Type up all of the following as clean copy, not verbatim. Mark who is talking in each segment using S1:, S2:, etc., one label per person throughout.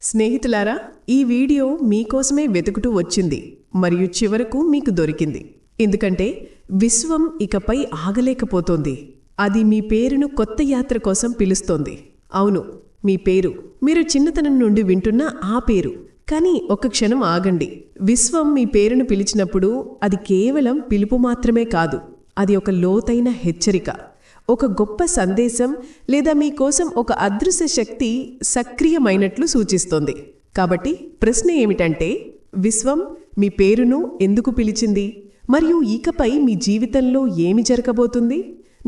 S1: స్నేహితులారా, ఈ వీడియో మీకోసమే వెతుకుతూ వచ్చింది మరియు చివరకు మీకు దొరికింది. ఎందుకంటే విశ్వం ఇకపై ఆగలేకపోతోంది. అది మీ పేరును కొత్త యాత్ర కోసం పిలుస్తోంది. అవును, మీ పేరు. మీరు చిన్నతనం నుండి వింటున్న ఆ పేరు. కానీ ఒక్క క్షణం ఆగండి. విశ్వం మీ పేరును పిలిచినప్పుడు అది కేవలం పిలుపు మాత్రమే కాదు. అది ఒక లోతైన హెచ్చరిక, ఒక గొప్ప సందేశం, లేదా మీకోసం ఒక అదృశ్య శక్తి సక్రియమైనట్లు సూచిస్తోంది. కాబట్టి ప్రశ్న ఏమిటంటే, విశ్వం మీ పేరును ఎందుకు పిలిచింది? మరియు ఇకపై మీ జీవితంలో ఏమి జరగబోతుంది?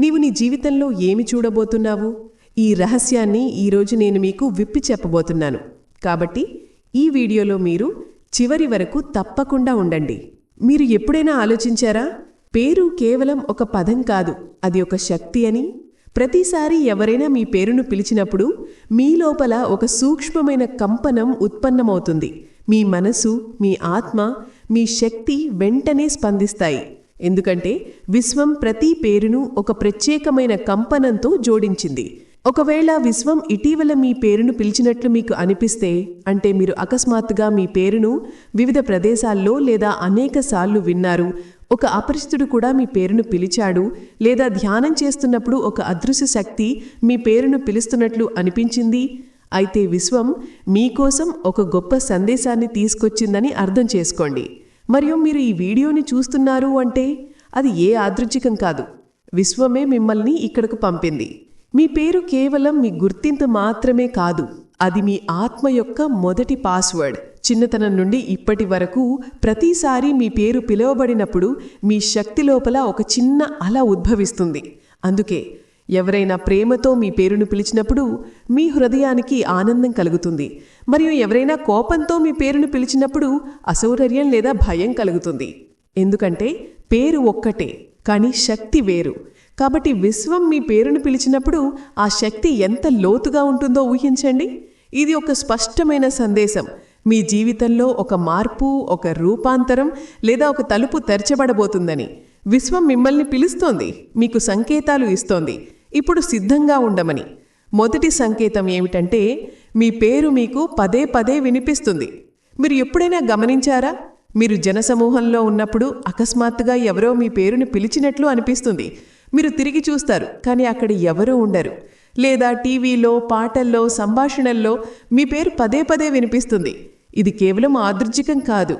S1: నీవు నీ జీవితంలో ఏమి చూడబోతున్నావు? ఈ రహస్యాన్ని ఈరోజు నేను మీకు విప్పి చెప్పబోతున్నాను. కాబట్టి ఈ వీడియోలో మీరు చివరి వరకు తప్పకుండా ఉండండి. మీరు ఎప్పుడైనా ఆలోచించారా, పేరు కేవలం ఒక పదం కాదు, అది ఒక శక్తి అని? ప్రతిసారి ఎవరైనా మీ పేరును పిలిచినప్పుడు మీ లోపల ఒక సూక్ష్మమైన కంపనం ఉత్పన్నమవుతుంది. మీ మనసు, మీ ఆత్మ, మీ శక్తి వెంటనే స్పందిస్తాయి. ఎందుకంటే విశ్వం ప్రతి పేరును ఒక ప్రత్యేకమైన కంపనంతో జోడించింది. ఒకవేళ విశ్వం ఇటీవల మీ పేరును పిలిచినట్లు మీకు అనిపిస్తే, అంటే మీరు అకస్మాత్తుగా మీ పేరును వివిధ ప్రదేశాల్లో లేదా అనేకసార్లు విన్నారు, ఒక అపరిచితుడు కూడా మీ పేరును పిలిచాడు, లేదా ధ్యానం చేస్తున్నప్పుడు ఒక అదృశ్య శక్తి మీ పేరును పిలుస్తున్నట్లు అనిపించింది, అయితే విశ్వం మీకోసం ఒక గొప్ప సందేశాన్ని తీసుకొచ్చిందని అర్థం చేసుకోండి. మరియు మీరు ఈ వీడియోని చూస్తున్నారు అంటే అది ఏ యాదృచ్ఛికం కాదు. విశ్వమే మిమ్మల్ని ఇక్కడకు పంపింది. మీ పేరు కేవలం మీ గుర్తింపు మాత్రమే కాదు, అది మీ ఆత్మ యొక్క మొదటి పాస్వర్డ్. చిన్నతనం నుండి ఇప్పటి వరకు ప్రతిసారి మీ పేరు పిలువబడినప్పుడు మీ శక్తి లోపల ఒక చిన్న అల ఉద్భవిస్తుంది. అందుకే ఎవరైనా ప్రేమతో మీ పేరును పిలిచినప్పుడు మీ హృదయానికి ఆనందం కలుగుతుంది. మరియు ఎవరైనా కోపంతో మీ పేరును పిలిచినప్పుడు అసౌకర్యం లేదా భయం కలుగుతుంది. ఎందుకంటే పేరు ఒక్కటే, కానీ శక్తి వేరు. కాబట్టి విశ్వం మీ పేరును పిలిచినప్పుడు ఆ శక్తి ఎంత లోతుగా ఉంటుందో ఊహించండి. ఇది ఒక స్పష్టమైన సందేశం. మీ జీవితంలో ఒక మార్పు, ఒక రూపాంతరం లేదా ఒక తలుపు తెరచబడబోతుందని విశ్వం మిమ్మల్ని పిలుస్తోంది, మీకు సంకేతాలు ఇస్తోంది. ఇప్పుడు సిద్ధంగా ఉండమని. మొదటి సంకేతం ఏమిటంటే, మీ పేరు మీకు పదే పదే వినిపిస్తుంది. మీరు ఎప్పుడైనా గమనించారా? మీరు జనసమూహంలో ఉన్నప్పుడు అకస్మాత్తుగా ఎవరో మీ పేరును పిలిచినట్లు అనిపిస్తుంది. మీరు తిరిగి చూస్తారు, కానీ అక్కడ ఎవరూ ఉండరు. లేదా టీవీలో, పాటల్లో, సంభాషణల్లో మీ పేరు పదే పదే వినిపిస్తుంది. ఇది కేవలం యాదృచ్ఛికం కాదు,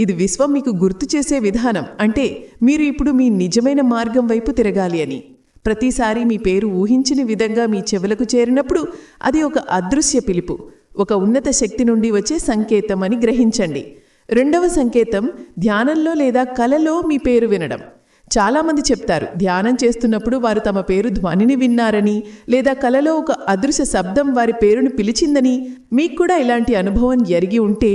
S1: ఇది విశ్వం మీకు గుర్తు చేసే విధానం. అంటే మీరు ఇప్పుడు మీ నిజమైన మార్గం వైపు తిరగాలి అని. ప్రతిసారి మీ పేరు ఊహించిన విధంగా మీ చెవులకు చేరినప్పుడు అది ఒక అదృశ్య పిలుపు, ఒక ఉన్నత శక్తి నుండి వచ్చే సంకేతం అని గ్రహించండి. రెండవ సంకేతం ధ్యానంలో లేదా కలలో మీ పేరు వినడం. చాలామంది చెప్తారు, ధ్యానం చేస్తున్నప్పుడు వారు తమ పేరు ధ్వనిని విన్నారని, లేదా కలలో ఒక అదృశ్య శబ్దం వారి పేరును పిలిచిందని. మీకు కూడా ఇలాంటి అనుభవం జరిగి ఉంటే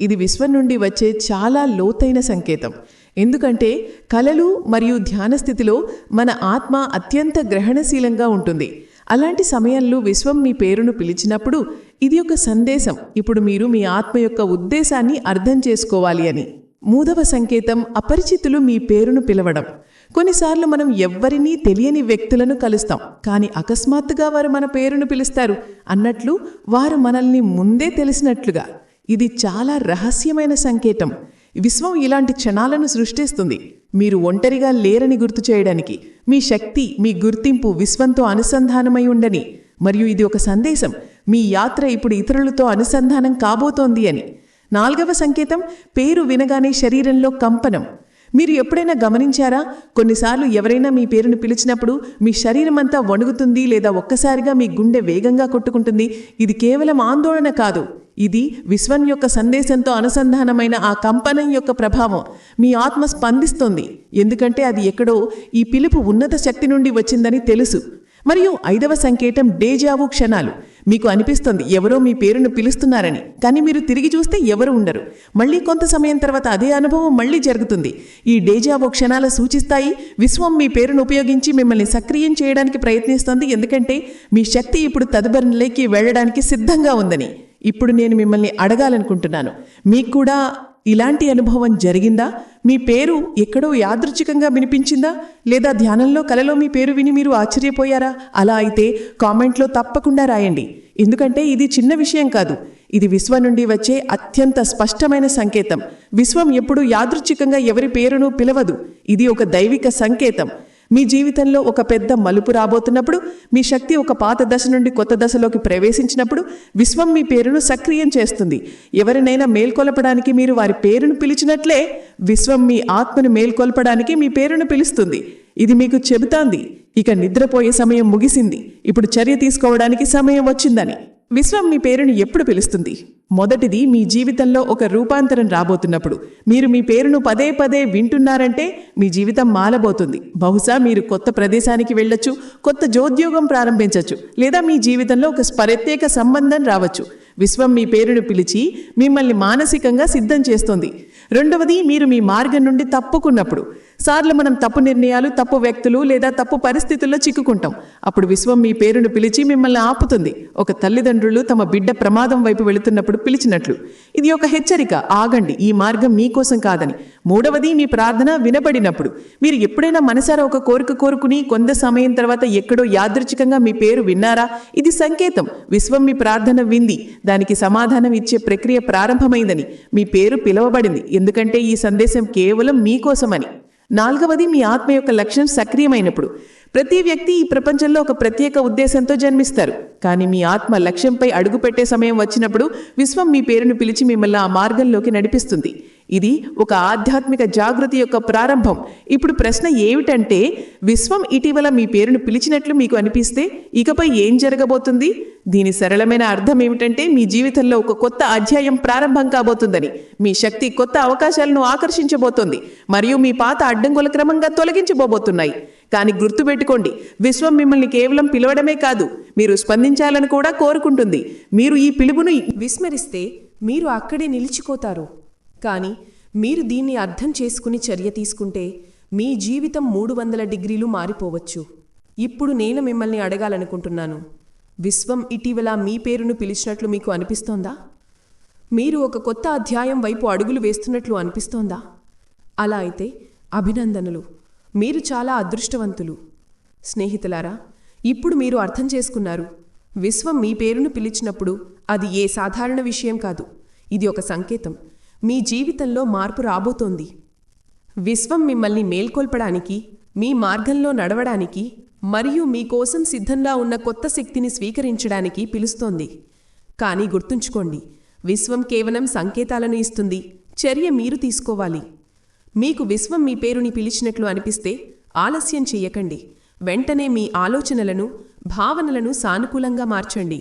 S1: ఇది విశ్వం నుండి వచ్చే చాలా లోతైన సంకేతం. ఎందుకంటే కలలు మరియు ధ్యాన స్థితిలో మన ఆత్మ అత్యంత గ్రహణశీలంగా ఉంటుంది. అలాంటి సమయంలో విశ్వం మీ పేరును పిలిచినప్పుడు ఇది ఒక సందేశం. ఇప్పుడు మీరు మీ ఆత్మ యొక్క ఉద్దేశాన్ని అర్థం చేసుకోవాలి అని. మూడవ సంకేతం అపరిచితులు మీ పేరును పిలవడం. కొన్నిసార్లు మనం ఎవ్వరినీ తెలియని వ్యక్తులను కలుస్తాం, కానీ అకస్మాత్తుగా వారు మన పేరును పిలుస్తారు అన్నట్లు వారు మనల్ని ముందే తెలిసినట్లుగా. ఇది చాలా రహస్యమైన సంకేతం. విశ్వం ఇలాంటి క్షణాలను సృష్టిస్తుంది, మీరు ఒంటరిగా లేరని గుర్తు చేయడానికి. మీ శక్తి, మీ గుర్తింపు విశ్వంతో అనుసంధానమై ఉండని. మరియు ఇది ఒక సందేశం, మీ యాత్ర ఇప్పుడు ఇతరులతో అనుసంధానం కాబోతోంది అని. నాలుగవ సంకేతం పేరు వినగానే శరీరంలో కంపనం. మీరు ఎప్పుడైనా గమనించారా? కొన్నిసార్లు ఎవరైనా మీ పేరును పిలిచినప్పుడు మీ శరీరం అంతా వణుకుతుంది, లేదా ఒక్కసారిగా మీ గుండె వేగంగా కొట్టుకుంటుంది. ఇది కేవలం ఆందోళన కాదు, ఇది విశ్వం యొక్క సందేశంతో అనుసంధానమైన ఆ కంపనం యొక్క ప్రభావం. మీ ఆత్మ స్పందిస్తోంది, ఎందుకంటే అది ఎక్కడో ఈ పిలుపు ఉన్నత శక్తి నుండి వచ్చిందని తెలుసు. మరియు ఐదవ సంకేతం డేజావు క్షణాలు. మీకు అనిపిస్తుంది ఎవరో మీ పేరును పిలుస్తున్నారని, కానీ మీరు తిరిగి చూస్తే ఎవరు ఉండరు. మళ్ళీ కొంత సమయం తర్వాత అదే అనుభవం మళ్ళీ జరుగుతుంది. ఈ డేజావు క్షణాలు సూచిస్తాయి విశ్వం మీ పేరును ఉపయోగించి మిమ్మల్ని సక్రియం చేయడానికి ప్రయత్నిస్తోంది, ఎందుకంటే మీ శక్తి ఇప్పుడు తదుపరిలోకి వెళ్ళడానికి సిద్ధంగా ఉందని. ఇప్పుడు నేను మిమ్మల్ని అడగాలనుకుంటున్నాను, మీకు కూడా ఇలాంటి అనుభవం జరిగిందా? మీ పేరు ఎక్కడో యాదృచ్ఛికంగా వినిపించిందా? లేదా ధ్యానంలో కలలో మీ పేరు విని మీరు ఆశ్చర్యపోయారా? అలా అయితే కామెంట్లో తప్పకుండా రాయండి. ఎందుకంటే ఇది చిన్న విషయం కాదు,
S2: ఇది విశ్వం నుండి వచ్చే అత్యంత స్పష్టమైన సంకేతం. విశ్వం ఎప్పుడూ యాదృచ్ఛికంగా ఎవరి పేరును పిలవదు. ఇది ఒక దైవిక సంకేతం. మీ జీవితంలో ఒక పెద్ద మలుపు రాబోతున్నప్పుడు, మీ శక్తి ఒక పాత దశ నుండి కొత్త దశలోకి ప్రవేశించినప్పుడు విశ్వం మీ పేరును సక్రియం చేస్తుంది. ఎవరినైనా మేల్కొల్పడానికి మీరు వారి పేరును పిలిచినట్లే విశ్వం మీ ఆత్మను మేల్కొల్పడానికి మీ పేరును పిలుస్తుంది. ఇది మీకు చెబుతాంది, ఇక నిద్రపోయే సమయం ముగిసింది, ఇప్పుడు చర్య తీసుకోవడానికి సమయం వచ్చిందని. విశ్వం మీ పేరును ఎప్పుడు పిలుస్తుంది? మొదటిది, మీ జీవితంలో ఒక రూపాంతరం రాబోతున్నప్పుడు. మీరు మీ పేరును పదే పదే వింటున్నారంటే మీ జీవితం మారబోతుంది. బహుశా మీరు కొత్త ప్రదేశానికి వెళ్ళొచ్చు, కొత్త జోద్యోగం ప్రారంభించవచ్చు, లేదా మీ జీవితంలో ఒక ప్రత్యేక సంబంధం రావచ్చు. విశ్వం మీ పేరును పిలిచి మిమ్మల్ని మానసికంగా సిద్ధం చేస్తుంది. రెండవది, మీరు మీ మార్గం నుండి తప్పుకున్నప్పుడు. సార్లు మనం తప్పు నిర్ణయాలు, తప్పు వ్యక్తులు లేదా తప్పు పరిస్థితుల్లో చిక్కుకుంటాం. అప్పుడు విశ్వం మీ పేరును పిలిచి మిమ్మల్ని ఆపుతుంది, ఒక తల్లిదండ్రులు తమ బిడ్డ ప్రమాదం వైపు వెళుతున్నప్పుడు పిలిచినట్లు. ఇది ఒక హెచ్చరిక, ఆగండి, ఈ మార్గం మీకోసం కాదని. మూడవది, మీ ప్రార్థన వినబడినప్పుడు. మీరు ఎప్పుడైనా మనసారా ఒక కోరిక కోరుకుని కొంత సమయం తర్వాత ఎక్కడో యాదృచ్ఛికంగా మీ పేరు విన్నారా? ఇది సంకేతం, విశ్వం మీ ప్రార్థన వింది, దానికి సమాధానం ఇచ్చే ప్రక్రియ ప్రారంభమైందని. మీ పేరు పిలవబడింది, ఎందుకంటే ఈ సందేశం కేవలం మీకోసమని. నాలుగవది, మీ ఆత్మ యొక్క లక్ష్యం సక్రియమైనప్పుడు. ప్రతి వ్యక్తి ఈ ప్రపంచంలో ఒక ప్రత్యేక ఉద్దేశంతో జన్మిస్తారు, కానీ మీ ఆత్మ లక్ష్యంపై అడుగుపెట్టే సమయం వచ్చినప్పుడు విశ్వం మీ పేరును పిలిచి మిమ్మల్ని ఆ మార్గంలోకి నడిపిస్తుంది. ఇది ఒక ఆధ్యాత్మిక జాగృతి యొక్క ప్రారంభం. ఇప్పుడు ప్రశ్న ఏమిటంటే, విశ్వం ఇటీవల మీ పేరును పిలిచినట్లు మీకు అనిపిస్తే ఇకపై ఏం జరగబోతుంది? దీని సరళమైన అర్థం ఏమిటంటే, మీ జీవితంలో ఒక కొత్త అధ్యాయం ప్రారంభం కాబోతుందని. మీ శక్తి కొత్త అవకాశాలను ఆకర్షించబోతోంది మరియు మీ పాత అడ్డంకులు క్రమంగా తొలగించబోతున్నాయి. కానీ గుర్తుపెట్టుకోండి, విశ్వం మిమ్మల్ని కేవలం పిలవడమే కాదు, మీరు స్పందించాలని కూడా కోరుకుంటుంది. మీరు ఈ పిలుపును
S1: విస్మరిస్తే మీరు అక్కడే నిలిచిపోతారు. కానీ మీరు దీన్ని అర్థం చేసుకుని చర్య తీసుకుంటే మీ జీవితం 300 డిగ్రీలు మారిపోవచ్చు. ఇప్పుడు నేను మిమ్మల్ని అడగాలనుకుంటున్నాను, విశ్వం ఇటీవల మీ పేరును పిలిచినట్లు మీకు అనిపిస్తోందా? మీరు ఒక కొత్త అధ్యాయం వైపు అడుగులు వేస్తున్నట్లు అనిపిస్తోందా? అలా అయితే అభినందనలు, మీరు చాలా అదృష్టవంతులు. స్నేహితులారా, ఇప్పుడు మీరు అర్థం చేసుకున్నారు, విశ్వం మీ పేరును పిలిచినప్పుడు అది ఏ సాధారణ విషయం కాదు. ఇది ఒక సంకేతం, మీ జీవితంలో మార్పు రాబోతోంది. విశ్వం మిమ్మల్ని మేల్కొల్పడానికి, మీ మార్గంలో నడవడానికి మరియు మీకోసం సిద్ధంగా ఉన్న కొత్త శక్తిని స్వీకరించడానికి పిలుస్తోంది. కానీ గుర్తుంచుకోండి, విశ్వం కేవలం సంకేతాలను ఇస్తుంది, చర్య మీరు తీసుకోవాలి. మీకు విశ్వం మీ పేరుని పిలిచినట్లు అనిపిస్తే ఆలస్యం చెయ్యకండి. వెంటనే మీ ఆలోచనలను, భావనలను సానుకూలంగా మార్చండి.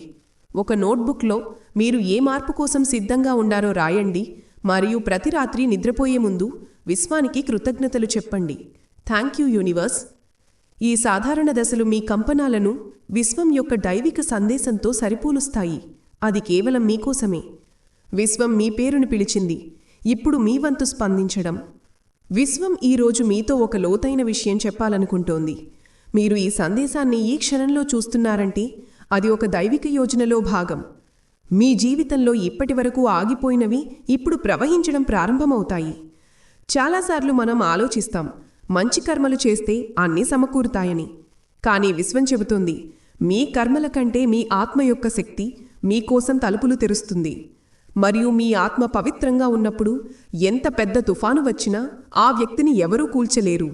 S1: ఒక నోట్బుక్లో మీరు ఏ మార్పు కోసం సిద్ధంగా ఉన్నారో రాయండి మరియు ప్రతి రాత్రి నిద్రపోయే ముందు విశ్వానికి కృతజ్ఞతలు చెప్పండి. Thank you universe. ఈ సాధారణ దశలు మీ కంపనాలను విశ్వం యొక్క దైవిక సందేశంతో సరిపోలుస్తాయి. అది కేవలం మీకోసమే. విశ్వం మీ పేరును పిలిచింది, ఇప్పుడు మీ వంతు స్పందించడం. విశ్వం ఈరోజు మీతో ఒక లోతైన విషయం చెప్పాలనుకుంటోంది. మీరు ఈ సందేశాన్ని ఈ క్షణంలో చూస్తున్నారంటే అది ఒక దైవిక యోజనలో భాగం. మీ జీవితంలో ఇప్పటివరకు ఆగిపోయినవి ఇప్పుడు ప్రవహించడం ప్రారంభమవుతాయి. చాలాసార్లు మనం ఆలోచిస్తాం, మంచి కర్మలు చేస్తే అన్నీ సమకూరుతాయని. కానీ విశ్వం చెబుతుంది, మీ కర్మల కంటే మీ ఆత్మ యొక్క శక్తి మీకోసం తలుపులు తెరుస్తుంది. మరియు మీ ఆత్మ పవిత్రంగా ఉన్నప్పుడు ఎంత పెద్ద తుఫాను వచ్చినా ఆ వ్యక్తిని ఎవరూ కూల్చలేరు.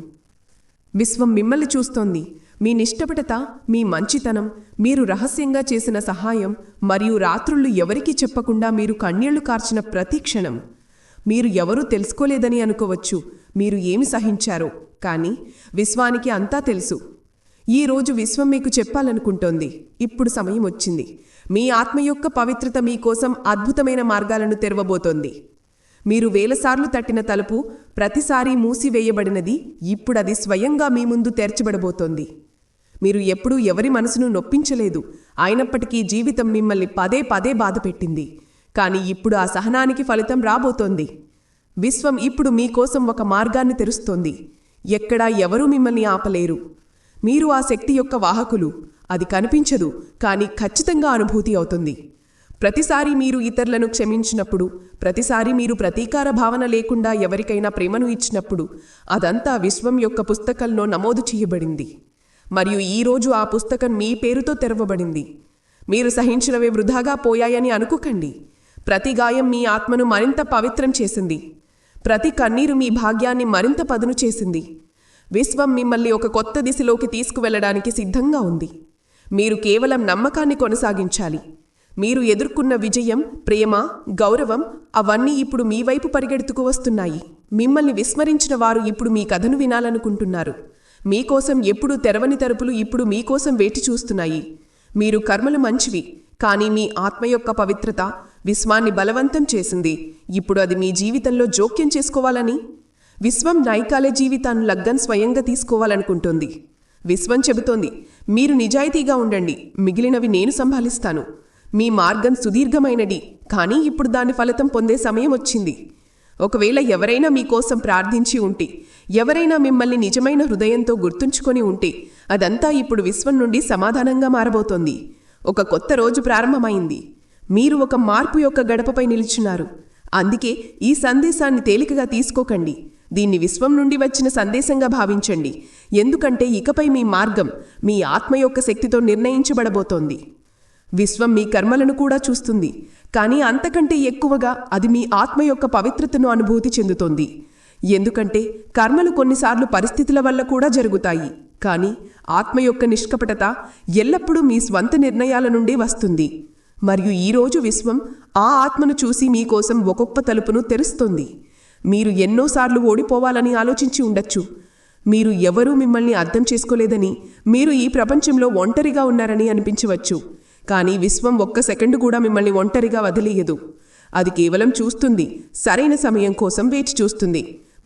S1: విశ్వం మిమ్మల్ని చూస్తోంది. మీ నిష్ఠపటత, మీ మంచితనం, మీరు రహస్యంగా చేసిన సహాయం మరియు రాత్రుళ్ళు ఎవరికీ చెప్పకుండా మీరు కన్నీళ్లు కార్చిన ప్రతి క్షణం. మీరు ఎవరూ తెలుసుకోలేదని అనుకోవచ్చు, మీరు ఏమి సహించారో, కానీ విశ్వానికి అంతా తెలుసు. ఈరోజు విశ్వం మీకు చెప్పాలనుకుంటోంది, ఇప్పుడు సమయం వచ్చింది. మీ ఆత్మ యొక్క పవిత్రత మీకోసం అద్భుతమైన మార్గాలను తెరవబోతోంది. మీరు వేలసార్లు తట్టిన తలుపు ప్రతిసారీ మూసివేయబడినది ఇప్పుడది స్వయంగా మీ ముందు తెరచబడబోతోంది. మీరు ఎప్పుడూ ఎవరి మనసును నొప్పించలేదు, అయినప్పటికీ జీవితం మిమ్మల్ని పదే పదే బాధపెట్టింది. కానీ ఇప్పుడు ఆ సహనానికి ఫలితం రాబోతోంది. విశ్వం ఇప్పుడు మీకోసం ఒక మార్గాన్ని తెరుస్తోంది. ఎక్కడా ఎవరూ మిమ్మల్ని ఆపలేరు. మీరు ఆ శక్తి యొక్క వాహకులు. అది కనిపించదు, కానీ ఖచ్చితంగా అనుభూతి అవుతుంది. ప్రతిసారి మీరు ఇతరులను క్షమించినప్పుడు, ప్రతిసారి మీరు ప్రతీకార భావన లేకుండా ఎవరికైనా ప్రేమను ఇచ్చినప్పుడు, అదంతా విశ్వం యొక్క పుస్తకంలో నమోదు చేయబడింది. మరియు ఈరోజు ఆ పుస్తకం మీ పేరుతో తెరవబడింది. మీరు సహించినవే వృధాగా పోయాయని అనుకోకండి. ప్రతి గాయం మీ ఆత్మను మరింత పవిత్రం చేసింది. ప్రతి కన్నీరు మీ భాగ్యాన్ని మరింత పదును చేసింది. విశ్వం మిమ్మల్ని ఒక కొత్త దిశలోకి తీసుకువెళ్లడానికి సిద్ధంగా ఉంది. మీరు కేవలం నమ్మకాన్ని కొనసాగించాలి. మీరు ఎదుర్కొన్న విజయం, ప్రేమ, గౌరవం అవన్నీ ఇప్పుడు మీ వైపు పరిగెడుతుకు వస్తున్నాయి. మిమ్మల్ని విస్మరించిన వారు ఇప్పుడు మీ కథను వినాలనుకుంటున్నారు. మీకోసం ఎప్పుడూ తెరవని తలుపులు ఇప్పుడు మీకోసం వేచి చూస్తున్నాయి. మీరు కర్మలు మంచివి, కానీ మీ ఆత్మ యొక్క పవిత్రత విశ్వాన్ని బలవంతం చేసింది. ఇప్పుడు అది మీ జీవితంలో జోక్యం చేసుకోవాలని విశ్వం నైకాలే జీవితాన్ని లగ్గన్ స్వయంగా తీసుకోవాలనుకుంటోంది. విశ్వం చెబుతోంది, మీరు నిజాయితీగా ఉండండి, మిగిలినవి నేను సంభాలిస్తాను. మీ మార్గం సుదీర్ఘమైనది, కానీ ఇప్పుడు దాని ఫలితం పొందే సమయం వచ్చింది. ఒకవేళ ఎవరైనా మీకోసం ప్రార్థించి ఉంటే, ఎవరైనా మిమ్మల్ని నిజమైన హృదయంతో గుర్తుంచుకొని ఉంటే, అదంతా ఇప్పుడు విశ్వం నుండి సమాధానంగా మారబోతోంది. ఒక కొత్త రోజు ప్రారంభమైంది. మీరు ఒక మార్పు యొక్క గడపపై నిలుచున్నారు. అందుకే ఈ సందేశాన్ని తేలికగా తీసుకోకండి. దీన్ని విశ్వం నుండి వచ్చిన సందేశంగా భావించండి. ఎందుకంటే ఇకపై మీ మార్గం మీ ఆత్మ యొక్క శక్తితో నిర్ణయించబడబోతోంది. విశ్వం మీ కర్మలను కూడా చూస్తుంది, కానీ అంతకంటే ఎక్కువగా అది మీ ఆత్మ యొక్క పవిత్రతను అనుభూతి చెందుతోంది. ఎందుకంటే కర్మలు కొన్నిసార్లు పరిస్థితుల వల్ల కూడా జరుగుతాయి, కానీ ఆత్మ యొక్క నిష్కపటత ఎల్లప్పుడూ మీ స్వంత నిర్ణయాల నుండి వస్తుంది. మరియు ఈరోజు విశ్వం ఆ ఆత్మను చూసి మీకోసం ఒక్కొక్క తలుపును తెరుస్తుంది. మీరు ఎన్నోసార్లు ఓడిపోవాలని ఆలోచించి ఉండొచ్చు. మీరు ఎవరూ మిమ్మల్ని అర్థం చేసుకోలేదని, మీరు ఈ ప్రపంచంలో ఒంటరిగా ఉన్నారని అనిపించవచ్చు. కానీ విశ్వం ఒక్క సెకండు కూడా మిమ్మల్ని ఒంటరిగా వదిలేయదు. అది కేవలం చూస్తుంది, సరైన సమయం కోసం వేచి చూస్తుంది.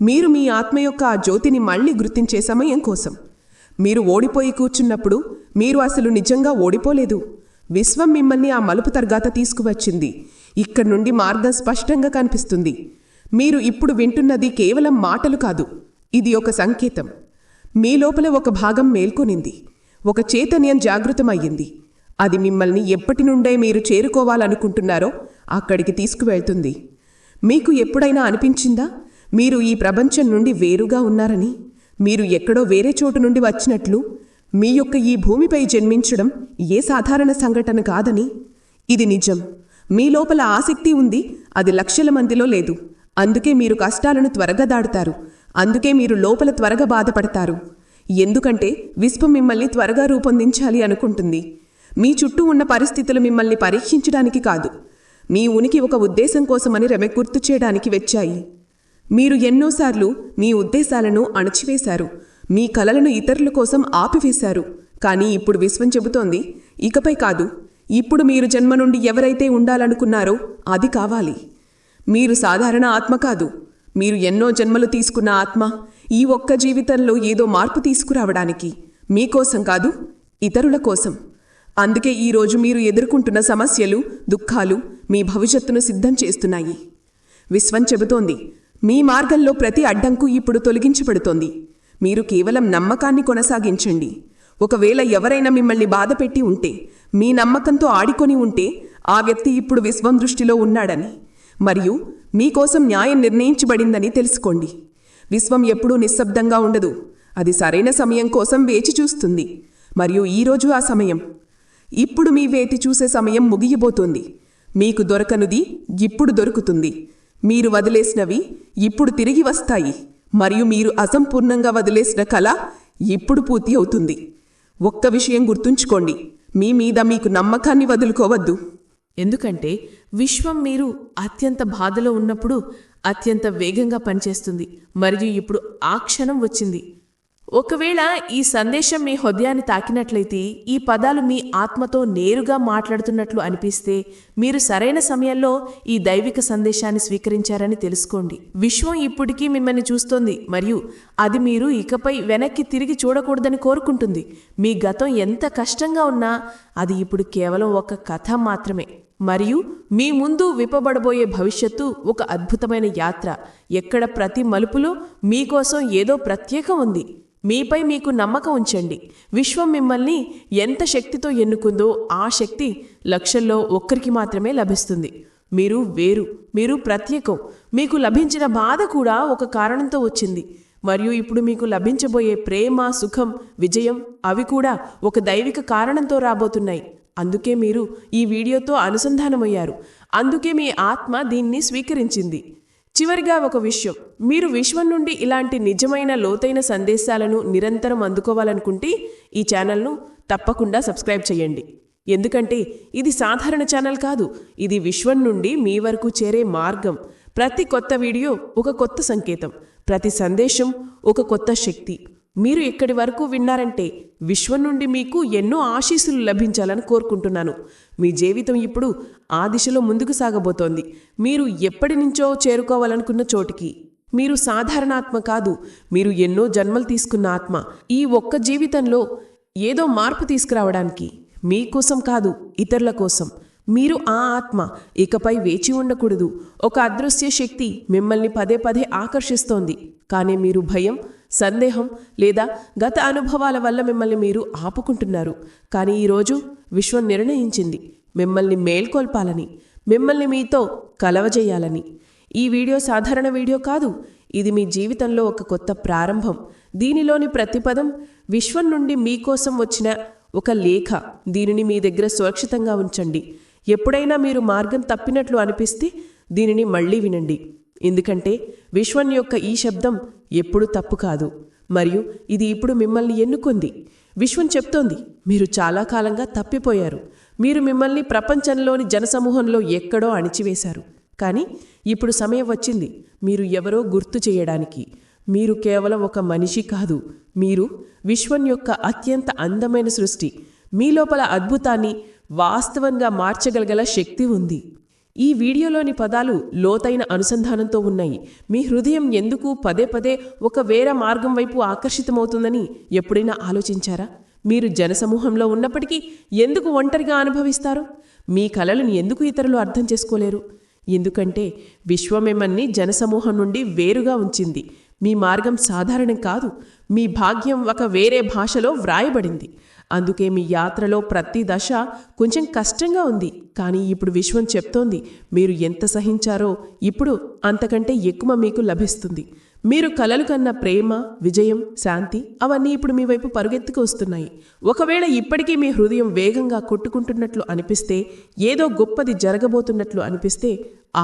S1: మీరు మీ ఆత్మ యొక్క ఆ జ్యోతిని మళ్లీ గుర్తించే సమయం కోసం. మీరు ఓడిపోయి కూర్చున్నప్పుడు మీరు అసలు నిజంగా ఓడిపోలేదు. విశ్వం మిమ్మల్ని ఆ మలుపు తర్వాత తీసుకువచ్చింది. ఇక్కడి నుండి మార్గం స్పష్టంగా కనిపిస్తుంది. మీరు ఇప్పుడు వింటున్నది కేవలం మాటలు కాదు, ఇది ఒక సంకేతం. మీ లోపల ఒక భాగం మేల్కొనింది, ఒక చైతన్యం జాగృతమయ్యింది. అది మిమ్మల్ని ఎప్పటి నుండే మీరు చేరుకోవాలనుకుంటున్నారో అక్కడికి తీసుకువెళ్తుంది. మీకు ఎప్పుడైనా అనిపించిందా మీరు ఈ ప్రపంచం నుండి వేరుగా ఉన్నారని? మీరు ఎక్కడో వేరే చోటు నుండి వచ్చినట్లు? మీ యొక్క ఈ భూమిపై జన్మించడం ఏ సాధారణ సంఘటన కాదని? ఇది నిజం. మీ లోపల ఆసక్తి ఉంది, అది లక్షల మందిలో లేదు. అందుకే మీరు కష్టాలను త్వరగా దాటుతారు. అందుకే మీరు లోపల త్వరగా బాధపడతారు. ఎందుకంటే విశ్వం మిమ్మల్ని త్వరగా రూపొందించాలి అనుకుంటుంది. మీ చుట్టూ ఉన్న పరిస్థితులు మిమ్మల్ని పరీక్షించడానికి కాదు, మీ ఉనికి ఒక ఉద్దేశం కోసమని గుర్తు చేయడానికి వచ్చాయి. మీరు ఎన్నోసార్లు మీ ఉద్దేశాలను అణచివేశారు, మీ కలలను ఇతరుల కోసం ఆపివేశారు. కానీ ఇప్పుడు విశ్వం చెబుతోంది, ఇకపై కాదు, ఇప్పుడు మీరు జన్మ నుండి ఎవరైతే ఉండాలనుకున్నారో అది కావాలి. మీరు సాధారణ ఆత్మ కాదు, మీరు ఎన్నో జన్మలు తీసుకున్న ఆత్మ. ఈ ఒక్క జీవితంలో ఏదో మార్పు తీసుకురావడానికి, మీకోసం కాదు, ఇతరుల కోసం. అందుకే ఈరోజు మీరు ఎదుర్కొంటున్న సమస్యలు, దుఃఖాలు మీ భవిష్యత్తును సిద్ధం చేస్తున్నాయి. విశ్వం చెబుతోంది, మీ మార్గంలో ప్రతి అడ్డంకు ఇప్పుడు తొలగించబడుతోంది. మీరు కేవలం నమ్మకాన్ని కొనసాగించండి. ఒకవేళ ఎవరైనా మిమ్మల్ని బాధపెట్టి ఉంటే, మీ నమ్మకంతో ఆడుకొని ఉంటే, ఆ వ్యక్తి ఇప్పుడు విశ్వం దృష్టిలో ఉన్నాడని మరియు మీకోసం న్యాయం నిర్ణయించబడిందని తెలుసుకోండి. విశ్వం ఎప్పుడూ నిశ్శబ్దంగా ఉండదు, అది సరైన సమయం కోసం వేచి చూస్తుంది. మరియు ఈరోజు ఆ సమయం. ఇప్పుడు మీ వేచి చూసే సమయం ముగియబోతోంది. మీకు దొరకనుది ఇప్పుడు దొరుకుతుంది. మీరు వదిలేసినవి ఇప్పుడు తిరిగి వస్తాయి. మరియు మీరు అసంపూర్ణంగా వదిలేసిన కళ ఇప్పుడు పూర్తి అవుతుంది. ఒక్క విషయం గుర్తుంచుకోండి, మీ మీద మీకు నమ్మకాన్ని వదులుకోవద్దు.
S3: ఎందుకంటే విశ్వం మీరు అత్యంత బాధలో ఉన్నప్పుడు అత్యంత వేగంగా పనిచేస్తుంది. మరియు ఇప్పుడు ఆ క్షణం వచ్చింది. ఒకవేళ ఈ సందేశం మీ హృదయాన్ని తాకినట్లయితే, ఈ పదాలు మీ ఆత్మతో నేరుగా మాట్లాడుతున్నట్లు అనిపిస్తే, మీరు సరైన సమయంలో ఈ దైవిక సందేశాన్ని స్వీకరించారని తెలుసుకోండి. విశ్వం ఇప్పటికీ మిమ్మల్ని చూస్తోంది మరియు అది మీరు ఇకపై వెనక్కి తిరిగి చూడకూడదని కోరుకుంటుంది. మీ గతం ఎంత కష్టంగా ఉన్నా అది ఇప్పుడు కేవలం ఒక కథ మాత్రమే. మరియు మీ ముందు విప్పబడబోయే భవిష్యత్తు ఒక అద్భుతమైన యాత్ర, ఎక్కడ ప్రతి మలుపులో మీకోసం ఏదో ప్రత్యేకం ఉంది. మీపై మీకు నమ్మకం ఉంచండి. విశ్వం మిమ్మల్ని ఎంత శక్తితో ఎన్నుకుందో ఆ శక్తి లక్షల్లో ఒక్కరికి మాత్రమే లభిస్తుంది. మీరు వేరు, మీరు ప్రత్యేకం. మీకు లభించిన బాధ కూడా ఒక కారణంతో వచ్చింది. మరియు ఇప్పుడు మీకు లభించబోయే ప్రేమ, సుఖం, విజయం అవి కూడా ఒక దైవిక కారణంతో రాబోతున్నాయి. అందుకే మీరు ఈ వీడియోతో అనుసంధానమయ్యారు. అందుకే మీ ఆత్మ దీన్ని స్వీకరించింది. చివరిగా ఒక విషయం, మీరు విశ్వం నుండి ఇలాంటి నిజమైన లోతైన సందేశాలను నిరంతరం అందుకోవాలనుకుంటే ఈ ఛానల్ను తప్పకుండా సబ్స్క్రైబ్ చేయండి. ఎందుకంటే ఇది సాధారణ ఛానల్ కాదు, ఇది విశ్వం నుండి మీ వరకు చేరే మార్గం. ప్రతి కొత్త వీడియో ఒక కొత్త సంకేతం, ప్రతి సందేశం ఒక కొత్త శక్తి. మీరు ఇక్కడి వరకు విన్నారంటే విశ్వం నుండి మీకు ఎన్నో ఆశీస్సులు లభించాలని కోరుకుంటున్నాను. మీ జీవితం ఇప్పుడు ఆ దిశలో ముందుకు సాగబోతోంది. మీరు ఎప్పటి నుంచో చేరుకోవాలనుకున్న చోటికి. మీరు సాధారణ ఆత్మ కాదు, మీరు ఎన్నో జన్మలు తీసుకున్న ఆత్మ. ఈ ఒక్క జీవితంలో ఏదో మార్పు తీసుకురావడానికి, మీకోసం కాదు, ఇతరుల కోసం. మీరు ఆ ఆత్మ. ఇకపై వేచి ఉండకూడదు. ఒక అదృశ్య శక్తి మిమ్మల్ని పదే పదే ఆకర్షిస్తోంది. కానీ మీరు భయం, సందేహం లేదా గత అనుభవాల వల్ల మిమ్మల్ని మీరు ఆపుకుంటున్నారు. కానీ ఈరోజు విశ్వం నిర్ణయించింది మిమ్మల్ని మేల్కొల్పాలని, మిమ్మల్ని మీతో కలవజేయాలని. ఈ వీడియో సాధారణ వీడియో కాదు, ఇది మీ జీవితంలో ఒక కొత్త ప్రారంభం. దీనిలోని ప్రతి పదం విశ్వం నుండి మీకోసం వచ్చిన ఒక లేఖ. దీనిని మీ దగ్గర సురక్షితంగా ఉంచండి. ఎప్పుడైనా మీరు మార్గం తప్పినట్లు అనిపిస్తే దీనిని మళ్ళీ వినండి. ఎందుకంటే విశ్వం యొక్క ఈ శబ్దం ఎప్పుడు తప్పు కాదు, మరియు ఇది ఇప్పుడు మిమ్మల్ని ఎన్నుకుంది. విశ్వం చెప్తోంది, మీరు చాలా కాలంగా తప్పిపోయారు. మీరు మిమ్మల్ని ప్రపంచంలోని జనసమూహంలో ఎక్కడో అణిచివేశారు. కానీ ఇప్పుడు సమయం వచ్చింది మీరు ఎవరో గుర్తు చేయడానికి. మీరు కేవలం ఒక మనిషి కాదు, మీరు విశ్వం యొక్క అత్యంత అందమైన సృష్టి. మీ లోపల అద్భుతాన్ని వాస్తవంగా మార్చగలగల శక్తి ఉంది. ఈ వీడియోలోని పదాలు లోతైన అనుసంధానంతో ఉన్నాయి. మీ హృదయం ఎందుకు పదే పదే ఒక వేరే మార్గం వైపు ఆకర్షితమవుతుందని ఎప్పుడైనా ఆలోచించారా? మీరు జనసమూహంలో ఉన్నప్పటికీ ఎందుకు ఒంటరిగా అనుభవిస్తారు? మీ కలలను ఎందుకు ఇతరులు అర్థం చేసుకోలేరు? ఎందుకంటే విశ్వం మిమ్మల్ని జనసమూహం నుండి వేరుగా ఉంచింది. మీ మార్గం సాధారణం కాదు, మీ భాగ్యం ఒక వేరే భాషలో వ్రాయబడింది. అందుకే మీ యాత్రలో ప్రతి దశ కొంచెం కష్టంగా ఉంది. కానీ ఇప్పుడు విశ్వం చెప్తోంది, మీరు ఎంత సహించారో ఇప్పుడు అంతకంటే ఎక్కువ మీకు లభిస్తుంది. మీరు కలలు కన్న ప్రేమ, విజయం, శాంతి అవన్నీ ఇప్పుడు మీ వైపు పరుగెత్తుకు వస్తున్నాయి. ఒకవేళ ఇప్పటికీ మీ హృదయం వేగంగా కొట్టుకుంటున్నట్లు అనిపిస్తే, ఏదో గొప్పది జరగబోతున్నట్లు అనిపిస్తే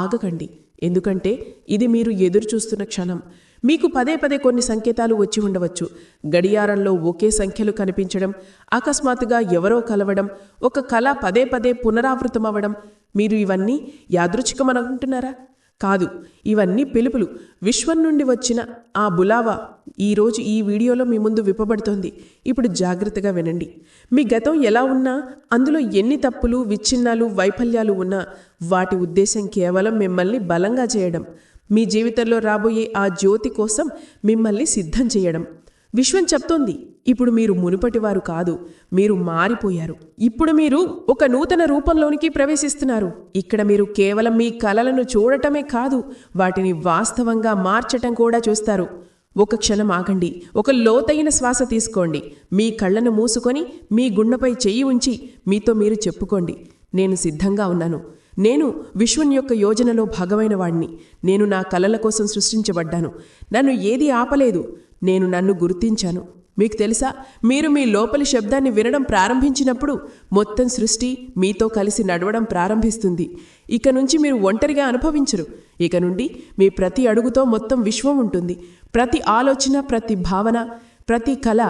S3: ఆగకండి. ఎందుకంటే ఇది మీరు ఎదురు చూస్తున్న క్షణం. మీకు పదే పదే కొన్ని సంకేతాలు వచ్చి ఉండవచ్చు. గడియారంలో ఒకే సంఖ్యలు కనిపించడం, అకస్మాత్తుగా ఎవరో కలవడం, ఒక కళ పదే పదే పునరావృతమవ్వడం. మీరు ఇవన్నీ యాదృచ్ఛికమనుకుంటున్నారా? కాదు, ఇవన్నీ పిలుపులు. విశ్వం నుండి వచ్చిన ఆ బులావా ఈరోజు ఈ వీడియోలో మీ ముందు విప్పబడుతోంది. ఇప్పుడు జాగ్రత్తగా వినండి. మీ గతం ఎలా ఉన్నా, అందులో ఎన్ని తప్పులు, విచ్ఛిన్నాలు, వైఫల్యాలు ఉన్నా, వాటి ఉద్దేశం కేవలం మిమ్మల్ని బలంగా చేయడం. మీ జీవితంలో రాబోయే ఆ జ్యోతి కోసం మిమ్మల్ని సిద్ధం చేయడం. విశ్వం చెప్తోంది, ఇప్పుడు మీరు మునుపటివారు కాదు, మీరు మారిపోయారు. ఇప్పుడు మీరు ఒక నూతన రూపంలోనికి ప్రవేశిస్తున్నారు. ఇక్కడ మీరు కేవలం మీ కలలను చూడటమే కాదు, వాటిని వాస్తవంగా మార్చటం కూడా చూస్తారు. ఒక క్షణం ఆగండి. ఒక లోతైన శ్వాస తీసుకోండి. మీ కళ్ళను మూసుకొని మీ గుండెపై చెయ్యి ఉంచి మీతో మీరు చెప్పుకోండి, నేను సిద్ధంగా ఉన్నాను. నేను విశ్వం యొక్క యోజనలో భాగమైన వాడిని. నేను నా కలల కోసం సృష్టించబడ్డాను. నన్ను ఏది ఆపలేదు. నేను నన్ను గుర్తించాను. మీకు తెలుసా, మీరు మీ లోపలి శబ్దాన్ని వినడం ప్రారంభించినప్పుడు మొత్తం సృష్టి మీతో కలిసి నడవడం ప్రారంభిస్తుంది. ఇక నుంచి మీరు ఒంటరిగా అనుభవించరు. ఇక నుండి మీ ప్రతి అడుగుతో మొత్తం విశ్వం ఉంటుంది. ప్రతి ఆలోచన, ప్రతి భావన, ప్రతి కళ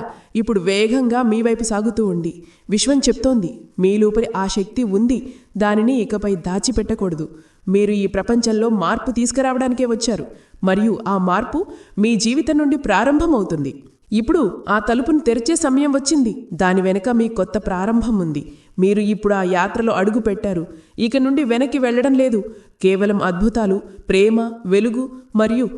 S3: ఇప్పుడు వేగంగా మీ వైపు సాగుతూ ఉంది. విశ్వం చెప్తోంది, మీ లోపలి ఆ శక్తి ఉంది. దానిని ఇకపై దాచిపెట్టకూడదు. మీరు ఈ ప్రపంచంలో మార్పు తీసుకురావడానికే వచ్చారు, మరియు ఆ మార్పు మీ జీవితం నుండి ప్రారంభమవుతుంది. ఇప్పుడు ఆ తలుపును తెరిచే సమయం వచ్చింది. దాని వెనుక మీ కొత్త ప్రారంభం ఉంది. మీరు ఇప్పుడు ఆ యాత్రలో అడుగు పెట్టారు. ఇక నుండి వెనక్కి వెళ్లడం లేదు. కేవలం అద్భుతాలు, ప్రేమ, వెలుగు మరియు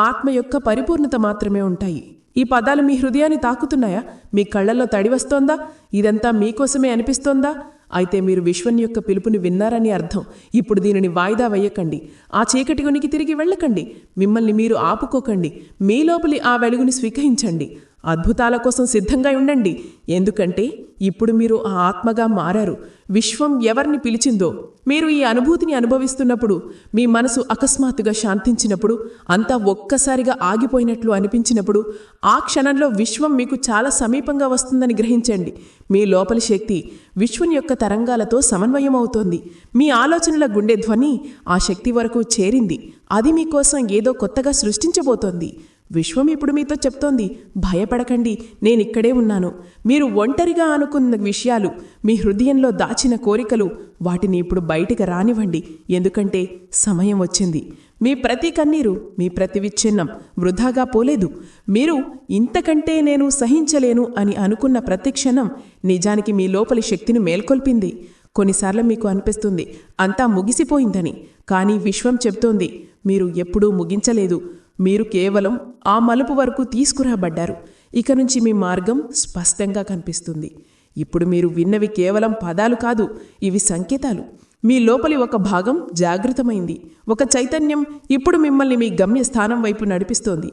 S3: ఆత్మ యొక్క పరిపూర్ణత మాత్రమే ఉంటాయి. ఈ పదాలు మీ హృదయాన్ని తాకుతున్నాయా? మీ కళ్ళల్లో తడి వస్తోందా? ఇదంతా మీకోసమే అనిపిస్తోందా? అయితే మీరు విశ్వం యొక్క పిలుపుని విన్నారని అర్థం. ఇప్పుడు దీనిని వాయిదా వేయకండి. ఆ చీకటి కొనికి తిరిగి వెళ్ళకండి. మిమ్మల్ని మీరు ఆపుకోకండి. మీ లోపలి ఆ వెలుగుని స్వీకరించండి.
S2: అద్భుతాల కోసం సిద్ధంగా ఉండండి, ఎందుకంటే ఇప్పుడు మీరు ఆ ఆత్మగా మారారు. విశ్వం ఎవరిని పిలిచిందో మీరు ఈ అనుభూతిని అనుభవిస్తున్నప్పుడు, మీ మనసు అకస్మాత్తుగా శాంతించినప్పుడు, అంతా ఒక్కసారిగా ఆగిపోయినట్లు అనిపించినప్పుడు, ఆ క్షణంలో విశ్వం మీకు చాలా సమీపంగా వస్తుందని గ్రహించండి. మీ లోపలి శక్తి విశ్వం యొక్క తరంగాలతో సమన్వయం అవుతోంది. మీ ఆలోచనల గుండె ధ్వని ఆ శక్తి వరకు చేరింది. అది మీకోసం ఏదో కొత్తగా సృష్టించబోతోంది. విశ్వం ఇప్పుడు మీతో చెప్తోంది, భయపడకండి, నేనిక్కడే ఉన్నాను. మీరు ఒంటరిగా అనుకున్న విషయాలు, మీ హృదయంలో దాచిన కోరికలు, వాటిని ఇప్పుడు బయటికి రానివ్వండి, ఎందుకంటే సమయం వచ్చింది. మీ ప్రతి కన్నీరు, మీ ప్రతి విచ్ఛిన్నం వృధాగా పోలేదు. మీరు ఇంతకంటే నేను సహించలేను అని అనుకున్న ప్రతి క్షణం నిజానికి మీ లోపలి శక్తిని మేల్కొల్పింది. కొన్నిసార్లు మీకు అనిపిస్తుంది అంతా ముగిసిపోయిందని, కానీ విశ్వం చెప్తోంది, మీరు ఎప్పుడూ ముగించలేదు. మీరు కేవలం ఆ మలుపు వరకు తీసుకురాబడ్డారు. ఇక నుంచి మీ మార్గం స్పష్టంగా కనిపిస్తుంది. ఇప్పుడు మీరు విన్నవి కేవలం పదాలు కాదు, ఇవి సంకేతాలు. మీ లోపలి ఒక భాగం జాగృతమైంది. ఒక చైతన్యం ఇప్పుడు మిమ్మల్ని మీ గమ్యస్థానం వైపు నడిపిస్తోంది.